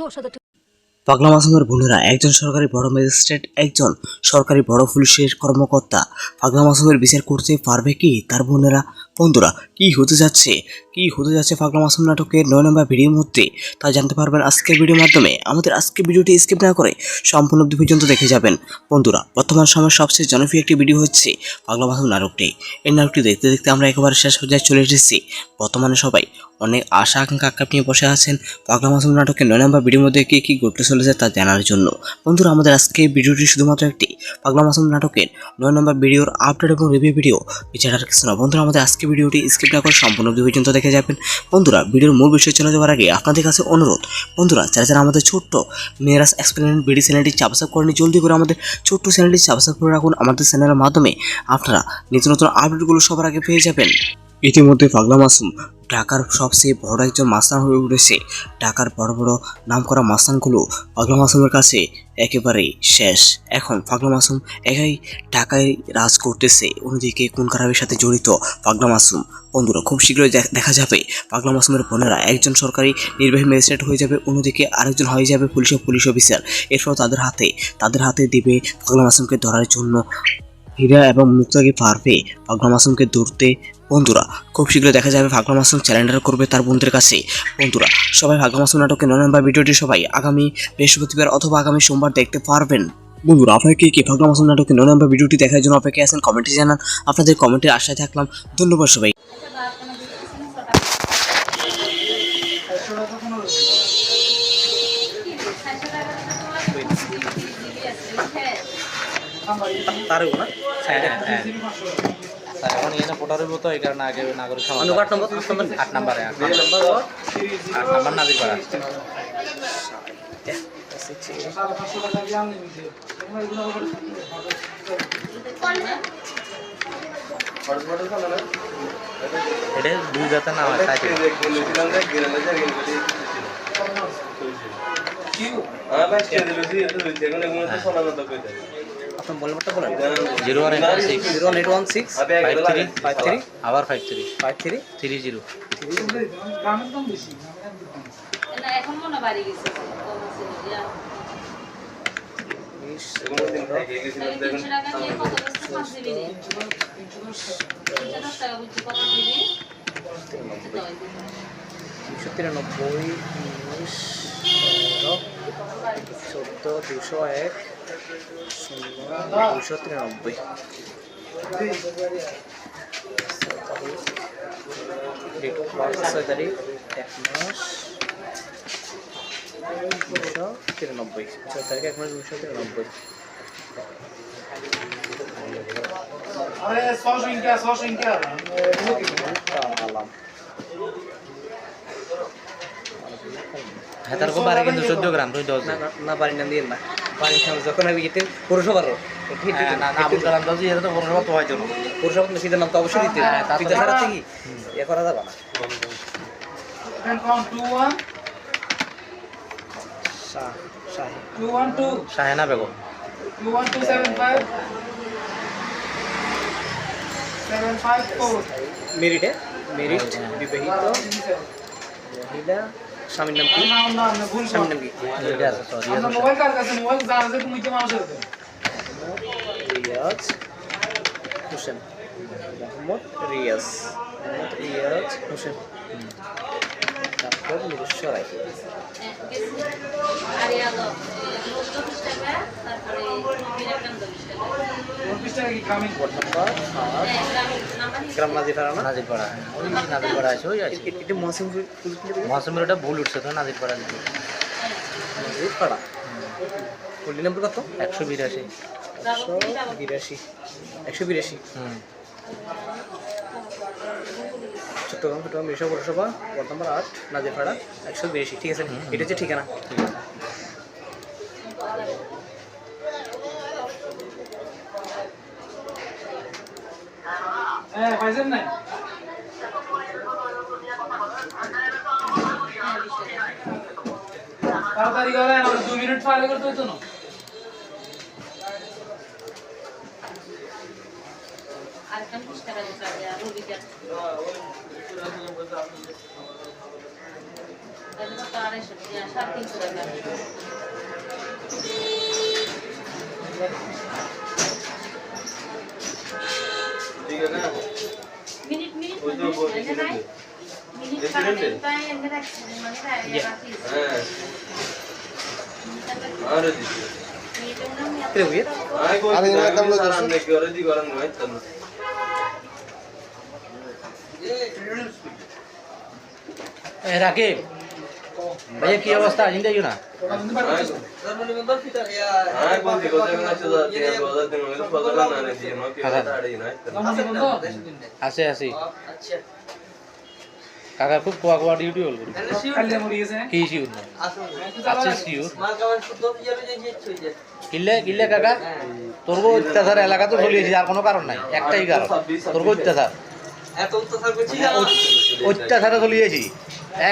10,000 টাকা। পাগলা মাসুমের বোনেরা একজন সরকারি বড় ম্যাজিস্ট্রেট, একজন সরকারি বড় পুলিশের কর্মকর্তা। পাগলা মাসুমের বিচার করতে পারবে কি তার বোনেরা? বন্ধুরা, কি হতে যাচ্ছে পাগলা মাসুম নাটকের 9 নম্বর ভিডিওর মধ্যে তা জানতে পারবেন আজকের ভিডিওর মাধ্যমে। আমাদের আজকের ভিডিওটি স্কিপ না করে সম্পূর্ণ অবধি পর্যন্ত দেখে যাবেন। বন্ধুরা, বর্তমান সময়ের সবচেয়ে জনপ্রিয় একটি ভিডিও হচ্ছে পাগলা মাসুম নাটকটি। এই নাটকটি দেখতে দেখতে আমরা একেবারে শেষ পর্যায়ে চলে এসেছি। বর্তমানে সবাই অনেক আশা আকাঙ্ক্ষা নিয়ে বসে আছেন পাগলা মাসুম নাটকের 9 নম্বর ভিডিওর মধ্যে কি ঘটতে চলেছে তা জানার জন্য। বন্ধুরা, আমাদের আজকে ভিডিওটি শুধুমাত্র একটি পাগলা মাসুম নাটকের 9 নম্বর ভিডিওর আপডেট এবং রিভিউ ভিডিও, এছাড়া কিছু না। বন্ধুরা, আমাদের আজকে ভিডিওটি স্কিপ না করে সম্পূর্ণ অবধি পর্যন্ত দেখে যাবেন। বন্ধুরা, ভিডিওর মূল বিষয়ে চলে যাওয়ার আগে আপনাদের কাছে অনুরোধ, বন্ধুরা যারা আমাদের ছোট্ট মেয়েরাস এক্সপেরিমেন্ট ভিডিও চ্যানেলটি সাবস্ক্রাইব করেনি, জলদি করে আমাদের ছোট্ট চ্যানেলটি সাবস্ক্রাইব করে রাখুন। আমাদের চ্যানেলের মাধ্যমে আপনারা নিত্য নতুন আপডেটগুলো সবার আগে পেয়ে যাবেন। ইতিমধ্যে পাগলা মাসুম ঢাকার সবচেয়ে বড় একজন মাস্তান হয়ে উঠেছে। ঢাকার বড় বড় নামকরা মাস্তানগুলো পাগলা মাসুমের কাছে একেবারেই শেষ। এখন পাগলা মাসুম একাই ঢাকায় রাজ করতেছে। অন্যদিকে খুন খারাপের সাথে জড়িত পাগলা মাসুম। বন্ধুরা, খুব শীঘ্রই দেখা যাবে পাগলা মাসুমের বোনেরা একজন সরকারি নির্বাহী ম্যাজিস্ট্রেট হয়ে যাবে, অন্যদিকে আরেকজন হয়ে যাবে পুলিশ অফিসার। এরপর তাদের হাতে দিবে পাগলা মাসুমকে ধরার জন্য হীরা এবং মুক্তাকে পারবে পাগলা মাসুমকে ধরতে। বন্ধুরা, খুব শীঘ্রই দেখা যাবে পাগলা মাসুম চ্যালেঞ্জার করবে তার বোনদের কাছে। বন্ধুরা, সবাই পাগলা মাসুম নাটকের 9 নম্বর ভিডিওটি সবাই আগামী বৃহস্পতিবার অথবা আগামী সোমবার দেখতে পারবেন। বন্ধুরা, আপনারা কি পাগলা মাসুম নাটকের 9 নম্বর ভিডিওটি দেখার জন্য অপেক্ষায় আছেন? কমেন্টে জানান। আপনাদের কমেন্টের আশায় থাকলাম। ধন্যবাদ সবাই। এখন এখানে পোটারের মতো এই কারণে আগে নাগরিক সমাজ 8 নম্বরে নাজির করা এটা দুই জাতের নাম আছে। আপনার মোবাইলটা বলেন। 01816 53 আবার 53 30 এখন মনে বাড়ি গেছে তার খুব বাড়ি কিন্তু 14 গ্রাম তুই 10 না পারি না দিয়ে না পারি যখন আমি গেতে পৌরসভার না আবুল কালাম দাজি এটা তো পৌরসভা তো হয়তো পৌরসভা সিদের নাম তো অবশ্যই দিতে পিতা ছাড়া থেকে এ করা যাবে না। শাহেনা বেগম মেরিট বিবাহিত মহিলা। স্বামীর নাম কি? রিয়াজ হোসেন। মোহাম্মদ রিয়াজ হোসেন। তারপর নিজস্ব রায়। গ্রাম নাজিরপাড়া না? নাজিরপাড়া ওই নাজিরপাড়া আছে ওই আছে। এটা মৌসুমের ওটা ভুল উঠছে তো নাজিরপাড়া নাজিরপাড়া। পল্লী নম্বর কত? 182 182 চট্টগ্রাম মিশা পৌরসভা ওয়ার্ড নম্বর 8 নাজিরপাড়া 182। ঠিক আছে, এটা হচ্ছে ঠিকানা। তাড়াতাড়ি করে 2 মিনিট ফাইল করতে হতো না। আর কোন পুস্তকা দিতে হবে রবিকা তাহলে কত 250 টাকা 350 টাকা ठीक है ना মিনিট ওই তো বল মিনিট মিনিট পাবেন তাই এনে রাখছেন মানে রাখি हां अरे दीजिए Pero bien. आई कोई अरे इनका काम लो सारा दोस्तों। ने करे दी गरम नहीं तन রাকিব ভাইয়া কি অবস্থা জিন্দা না हां कोई दी कोई ना चला दिया 2000 दिन में पता ना ने दिए नो के ताड़ी ना আছে আছে কাকা খুব কোয়া কোয়া ডিউটি হল কালে মরি গেছে কি শিউর না আছে শিউর কিল্লে কিল্লে কাকা তোর অত্যাচার এলাকা তো চলিয়েছি আর কোনো কারণ নাই একটাই কারণ তোর অত্যাচার অত্যাচারে চলিয়েছি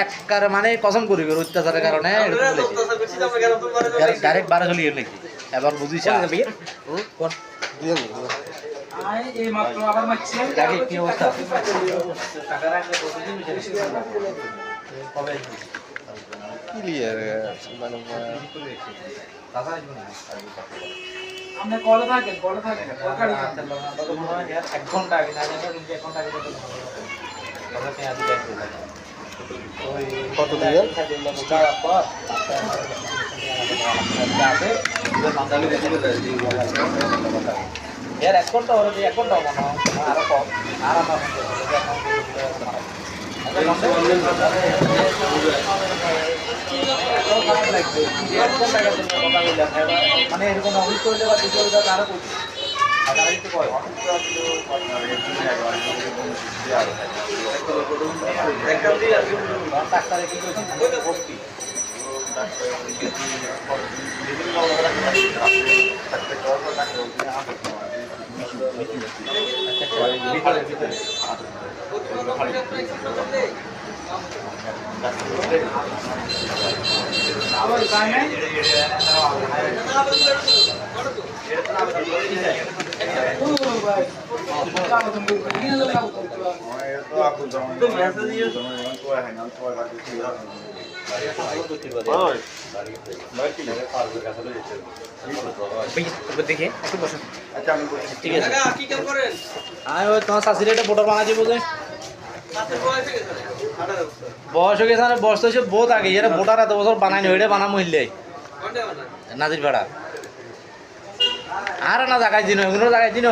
এক মানে কসম করি অত্যাচারের কারণে ডাইরেক্ট বারে চলিয়ে নাকি এবার বুঝিস আয় এই মাত্র আবার মারছে রাকিব কি অবস্থা ক্লিয়ার মানে আপনি কলে থাকেন সরকারি এক ঘন্টা আগে না জানি কিন্তু 1 ঘন্টা আগে কত দিয়ে यार 1 ঘন্টা হলো 1 ঘন্টা মনে হয় আরো কম আর আমার মানে এরকম অফিস করলে বা কিছু করলে আরো করছি ডাক্তারে কিন্তু ভর্তি আবার যায় না ও ভাই লাভ তুমি কি লাভ तो मैसेज ये দেখে একটু বসুন ঠিক আছে আমি ওই তোমার শাশুড়ি একটা বোটার বানাচ্ছি বুঝে বয়স হয়ে গেছে মানে বয়স তো হচ্ছে বহুত আগে এরা বোটার এত বছর বানায়নি ওইটা বানামো হিললে নাজির ভাড়া আর না জায়গায় দিন এগুলো জায়গায় দিন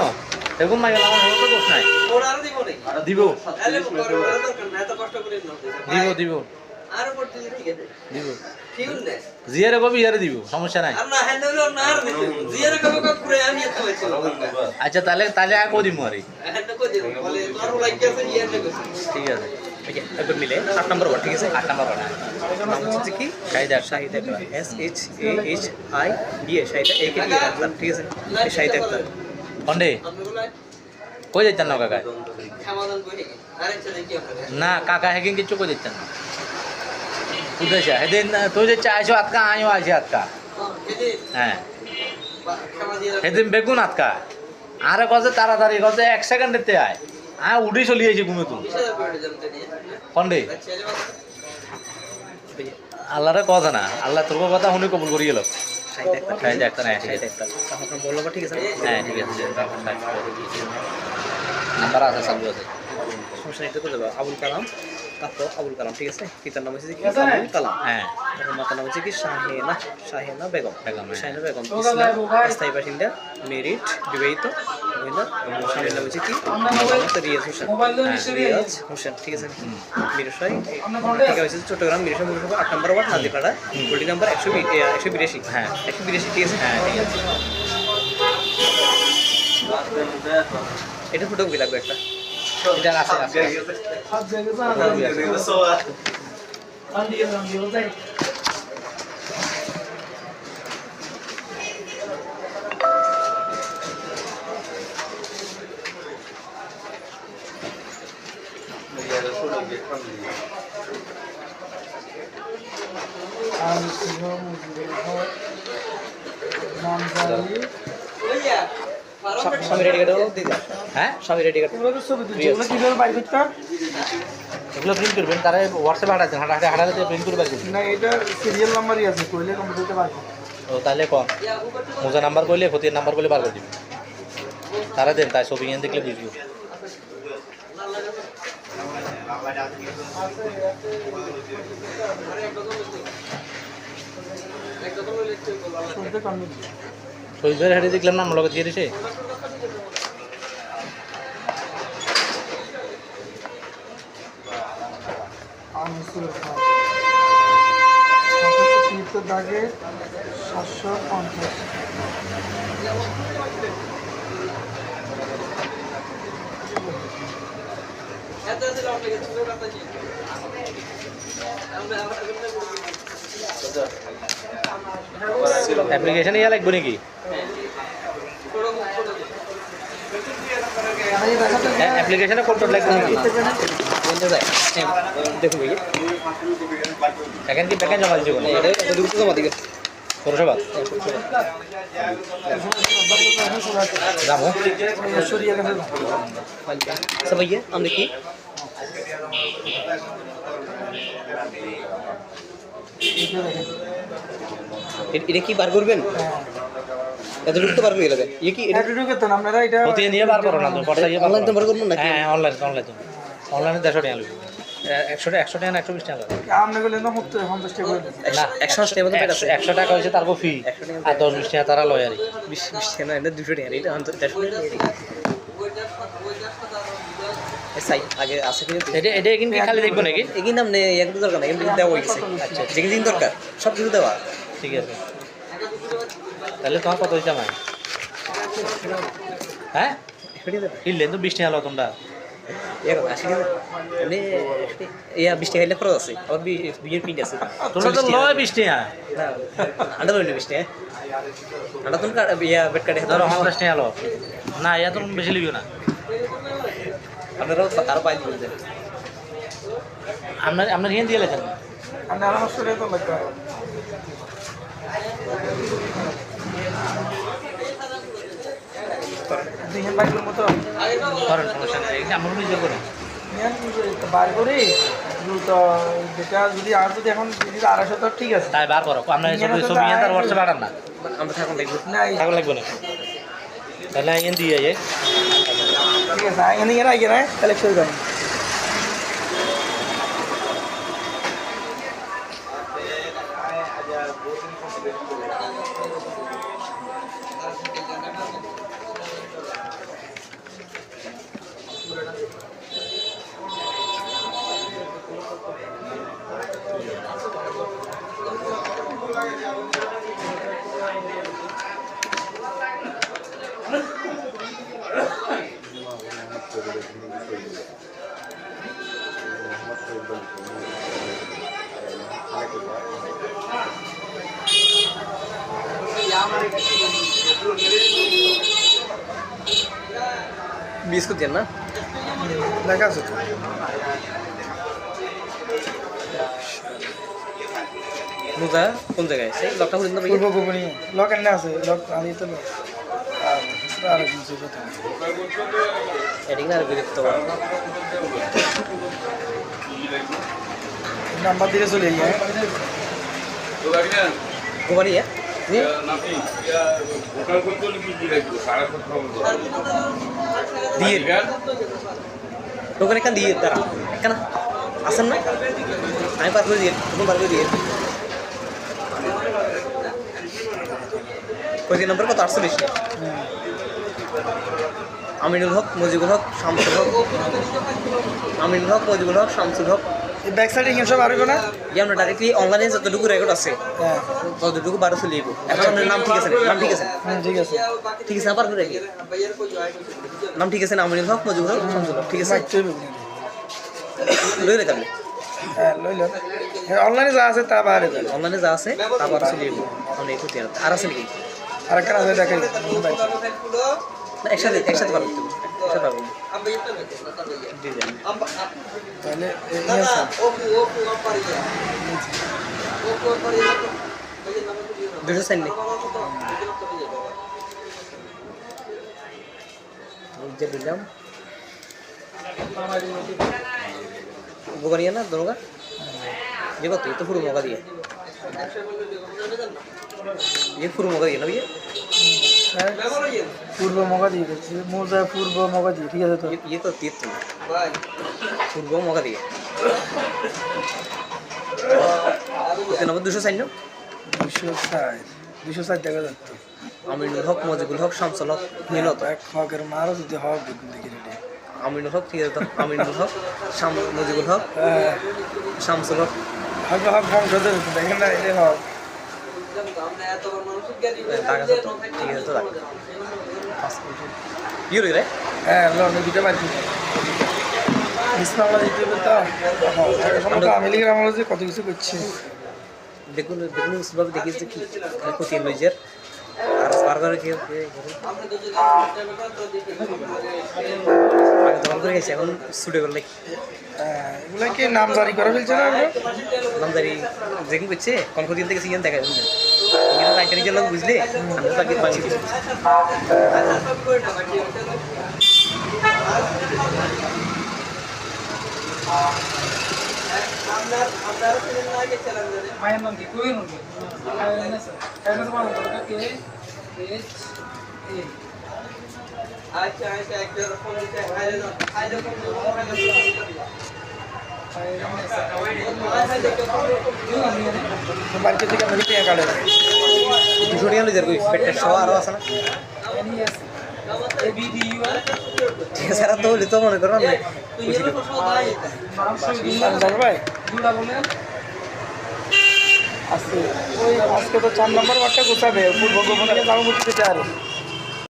এরকম মাই গেলাম আমার তো দোষ নাই দিব দিব দিব দিব জিয়ারে কবি ইয়ারে দিব সমস্যা নাই আচ্ছা তাহলে তাহলে আর কো দিব আরে ঠিক আছে একবার মিলে 8 নম্বর ওয়ার্ড ঠিক আছে 8 নাম্বার বানা নাম হচ্ছে কি শাহিদা শাহিদ আক্তার SHAHIDA শাহিদা একে কি আক্তার ঠিক আছে এই শাহিদ আক্তার কন্ডে কই যাইতেন না কাকা না কাকা হেকিং কিছু কই যাইতেন না উদ্দেশ্য হেদিন তুই যে চাইছো আজকা আইও আইছি আজকা হ্যাঁ হেদিন বেগুন আজকা আরে কছে তাড়াতাড়ি কছে 1 সেকেন্ডেতে আয় উঠি চলি আইছি ঘুমে তুই কন্ডে আল্লাহরে কথা না আল্লাহ তোর কথা শুনি কবুল করি গেল শাহিদ আক্তার হ্যাঁ শাহিদ আক্তার আপনার বললো ঠিক আছে হ্যাঁ ঠিক আছে নাম্বার আছে সব আছে সমস্যা নেই তো দেবো আবুল কালাম কাপ্ত আবুল কালাম ঠিক আছে পিতার নাম হচ্ছে কি আবুল কালাম হ্যাঁ মাতার নাম হচ্ছে কি শাহিনা বেগম বেগম, হ্যাঁ। শাহিনা বেগম ইসলাম স্থায়ী বাসিন্দা মেরিট বিবাহিত মহিলা স্বামীর নাম হচ্ছে কি রিয়াজ হোসেন মোবাইল তো নিশ্চয়ই রিয়াজ হোসেন ঠিক আছে মিরসাই ঠিক আছে চট্টগ্রাম মিরসাই পৌরসভা 8 নম্বর ওয়ার্ড নাজিপাড়া হোল্ডিং নাম্বার 182 হ্যাঁ 182 ঠিক আছে হ্যাঁ ঠিক আছে এটা ফটোকপি লাগবে একটা এটা আছে আছে সব জায়গায় আন্দি বলতে আর সিংহ মুজিবের ঘর নামজারি স্বামী রেডি কার্ড দিয়ে দাও হ্যাঁ স্বামী রেডি কার্ড তোমরা তো ছবি তুলছো ওগুলো কিভাবে বাইর করতে এগুলো প্রিন্ট করবেন তারা হোয়াটসঅ্যাপে হাঁটাচ্ছেন হাঁটাতে প্রিন্ট করে পারবেন না এটা সিরিয়াল নাম্বারই আছে কইলে কম্পিউটারতে পারবো ও তাহলে কম মোজা নাম্বার করলে ক্ষতির নাম্বার করলে বার করে দিবেন তারা দেন তাই ছবি এনে দেখলে বুঝবো শুনতে কমই শহীদের হেঁটে দেখলাম না আমার লগে দিয়ে দিছে আমি সুরক্ষা তীর্থ দাগে 750 অ্যাপ্লিকেশন ইয়া লাগবে নাকি অ্যাপ্লিকেশনে কোড টোড লাগবে নাকি দেখুন ভাই এখন কি প্যাকেজ জমা দিতে কোনো এটা দুটো জমা দিবে পৌরসভা যাবো সরিয়ে গেছে আচ্ছা ভাইয়া আমরা কি এটা কি বার করবেন এত ঢুকতে পারবে এলাকা ইয়ে কি এটা এটা করতেন আপনারা এটা প্রতি নিয়ে বার করো না তো পড়তা ইয়ে অনলাইন তো বার করবো নাকি হ্যাঁ অনলাইন অনলাইনে 150 টাকা লাগবে 100 টাকা না 120 টাকা লাগবে আপনি বললেন না 50 টাকা করে না 180 টাকা মতো পেট আছে 100 টাকা হয়েছে তারপর ফি আর 10-20 টাকা তারা লয় আর 20 টাকা না এটা 200 টাকা এটা অন্তত 150 টাকা সাই আগে আছে কি এটা কিন্তু খালি দেখবো নাকি এগিয়ে নাম নেই একটু দরকার না এমনি দেওয়া হয়েছে আচ্ছা যেদিন দিন দরকার সব কিছু দেওয়া ঠিক আছে তাহলে তোমার কত হয়েছে আমার হ্যাঁ কিনলে তো 20 টাকা লো তোমরা এরকম আসি না এমনি ইয়া 20 টাকা হলে খরচ আছে আবার বিয়ের পিন আছে তোমরা তো লয় 20 টাকা না আন্ডা লইলে 20 টাকা আন্ডা তুমি ইয়া বেড কাটে ধরো 50 টাকা লো না ইয়া তো বেশি লিও না আপনারাও আরো পাই দিবেন আপনার হিন দিয়ে লেখেন আপনি আর আমার সরিয়ে তো লাগবে দেখেন বাইকের মতো করেন সমস্যা নেই আমার নিজে করি বার করি তো যেটা যদি আর যদি এখন যদি 250 তো ঠিক আছে তাই বার করো আপনার ছবি এনে তার হোয়াটসঅ্যাপে পাঠান না আমরা থাকুন দেখব না থাকলে লাগবে না তাহলে এনে দিয়ে যায় ঠিক আছে এখানে এর আগে না কালেকশন করেন বিস্কুট দেন না লেখা আছে মুজা কোন জায়গায় সেই লকটা খুলে দিন ভাই পূর্ব গোপনী লক এনে আছে লক আমি তো লক আর কিছু কথা এডিং না বিরক্ত নাম্বার দিলে চলে যাই গোবানি দিয়ে দোকানে কান দিয়ে তারা কেন আসেন না আমি পার করে দিয়ে তখন পার করে দিয়ে কয়দিন নম্বর কত 48 আমিনুল হক মজিবুল হক শামসুল হক আমিনুল হক মজিবুল হক শামসুল হক এই ব্যাক সাইডে ইনশা বার হবে না যে আমরা ডাইরেক্টলি অনলাইনে যতটুকু রেকর্ড আছে হ্যাঁ ততটুকু বারো চলে যাবো এখন আপনার নাম ঠিক আছে নাম ঠিক আছে ঠিক আছে ঠিক আছে আবার করে রাখি নাম ঠিক আছে না আমিনুল হক মজিবুল হক শামসুল হক ঠিক আছে লই রেখে হ্যাঁ লইলাম অনলাইনে যা আছে তা বাইরে যাবে অনলাইনে যা আছে তা বারো চলে যাবো আমরা এই করতে আর আছে নাকি আর একটা আছে দেখাই না একসাথে একসাথে পারবো একসাথে পারবো তাহলে দুশো সাইন নেই যে দিলাম बोगा ना दोनों का ये कत ये तो फुल मौका दिया ये फुल मौका दिया ना भैया পূর্ব মগা দিয়ে দিচ্ছি মোজা পূর্ব মগা দিয়ে ঠিক আছে তো ये तो तीत तुम फुल मौका दिया कितना नंबर 260 ना 260 টাকা যাচ্ছে আমিনুল হক মজিবুল হক শামসুল হক মিলত এক হকের মারও যদি হক দেখুন দেখি রেডি আমিনুল হক ঠিক আছে তো আমিনুল হক মজিবুল হক শামসুল হক হক হক বংশধর দেখেন না এটা হক টাকা তো ঠিক আছে তো রাখ কি রে হ্যাঁ লোন দিতে পারছি ইসলামা দিতে তো এখন তো আমেরিকা আমরা যে কত কিছু করছে দেখুন দেখুন সব দেখিয়েছে কি ক্ষতি মেজর আর সরকার কি আগে দল করে গেছে এখন সুটেবল লাইক এগুলা কি নাম জারি করে ফেলছে না নামদারি যেদিন করছে কোন ক্ষতি থেকে সিজন দেখা যাবে ইংরেজি লাইটারি জন্য বুঝলে আমি তাকে বাঁচিয়ে দিই মায়ের নাম কি কই নাম কি কাইনাস মানো কে এইচ এ আচ্ছা একটা ফোন দিতে হাইলে ফোন বাড়িতে থেকে আমি পেয়ে কাটে 200 টাকা লইজার কই পেটের সহ আরো আছে না এ ভিডিও ঠিক আছে আর তো হলে তো মনে করো না ভাই দুটা বলেন আজকে ওই আজকে তো 4 নম্বর ওয়ার্ডটা গোছাবে পূর্ব গোপনে যাবো বুঝতে চাই